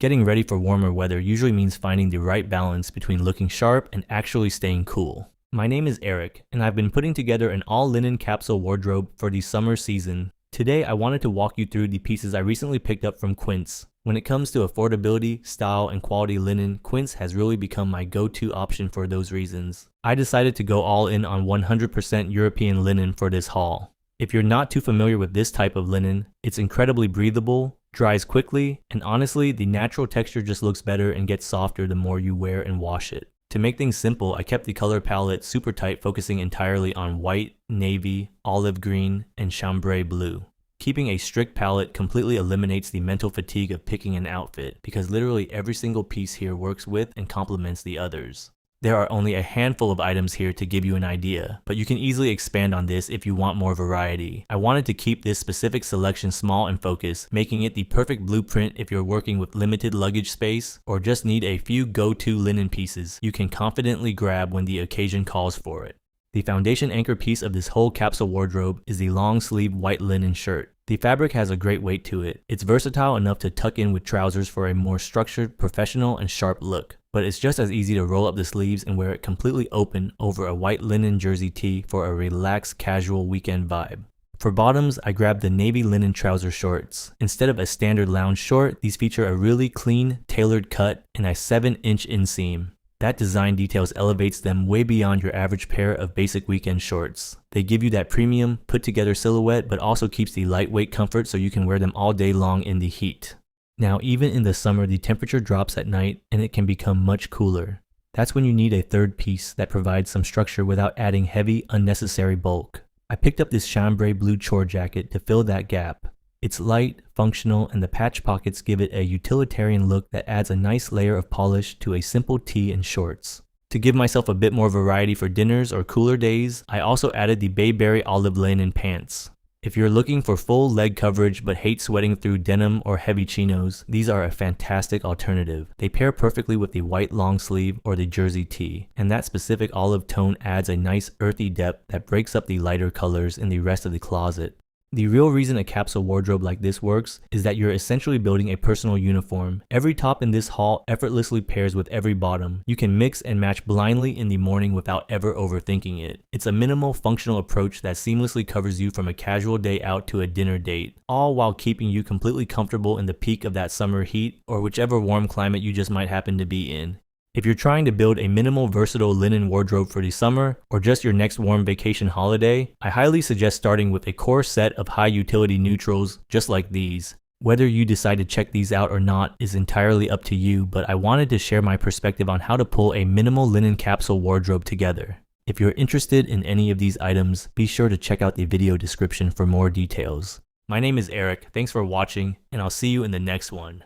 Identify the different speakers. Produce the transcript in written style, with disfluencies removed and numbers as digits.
Speaker 1: Getting ready for warmer weather usually means finding the right balance between looking sharp and actually staying cool. My name is Eric, and I've been putting together an all-linen capsule wardrobe for the summer season. Today, I wanted to walk you through the pieces I recently picked up from Quince. When it comes to affordability, style, and quality linen, Quince has really become my go-to option for those reasons. I decided to go all in on 100% European linen for this haul. If you're not too familiar with this type of linen, it's incredibly breathable, dries quickly, and honestly, the natural texture just looks better and gets softer the more you wear and wash it. To make things simple, I kept the color palette super tight, focusing entirely on white, navy, olive green, and chambray blue. Keeping a strict palette completely eliminates the mental fatigue of picking an outfit, because literally every single piece here works with and complements the others. There are only a handful of items here to give you an idea, but you can easily expand on this if you want more variety. I wanted to keep this specific selection small and focused, making it the perfect blueprint if you're working with limited luggage space or just need a few go-to linen pieces you can confidently grab when the occasion calls for it. The foundation anchor piece of this whole capsule wardrobe is the long sleeve white linen shirt. The fabric has a great weight to it. It's versatile enough to tuck in with trousers for a more structured, professional, and sharp look. But it's just as easy to roll up the sleeves and wear it completely open over a white linen jersey tee for a relaxed, casual weekend vibe. For bottoms, I grabbed the navy linen trouser shorts. Instead of a standard lounge short, these feature a really clean, tailored cut and a 7-inch inseam. That design details elevates them way beyond your average pair of basic weekend shorts. They give you that premium, put-together silhouette, but also keeps the lightweight comfort so you can wear them all day long in the heat. Now, even in the summer, the temperature drops at night and it can become much cooler. That's when you need a third piece that provides some structure without adding heavy, unnecessary bulk. I picked up this Chambray Blue chore jacket to fill that gap. It's light, functional, and the patch pockets give it a utilitarian look that adds a nice layer of polish to a simple tee and shorts. To give myself a bit more variety for dinners or cooler days, I also added the Bayberry olive linen pants. If you're looking for full leg coverage but hate sweating through denim or heavy chinos, these are a fantastic alternative. They pair perfectly with the white long sleeve or the jersey tee, and that specific olive tone adds a nice earthy depth that breaks up the lighter colors in the rest of the closet. The real reason a capsule wardrobe like this works is that you're essentially building a personal uniform. Every top in this haul effortlessly pairs with every bottom. You can mix and match blindly in the morning without ever overthinking it. It's a minimal, functional approach that seamlessly covers you from a casual day out to a dinner date, all while keeping you completely comfortable in the peak of that summer heat or whichever warm climate you just might happen to be in. If you're trying to build a minimal, versatile linen wardrobe for the summer, or just your next warm vacation holiday, I highly suggest starting with a core set of high-utility neutrals just like these. Whether you decide to check these out or not is entirely up to you, but I wanted to share my perspective on how to pull a minimal linen capsule wardrobe together. If you're interested in any of these items, be sure to check out the video description for more details. My name is Eric, thanks for watching, and I'll see you in the next one.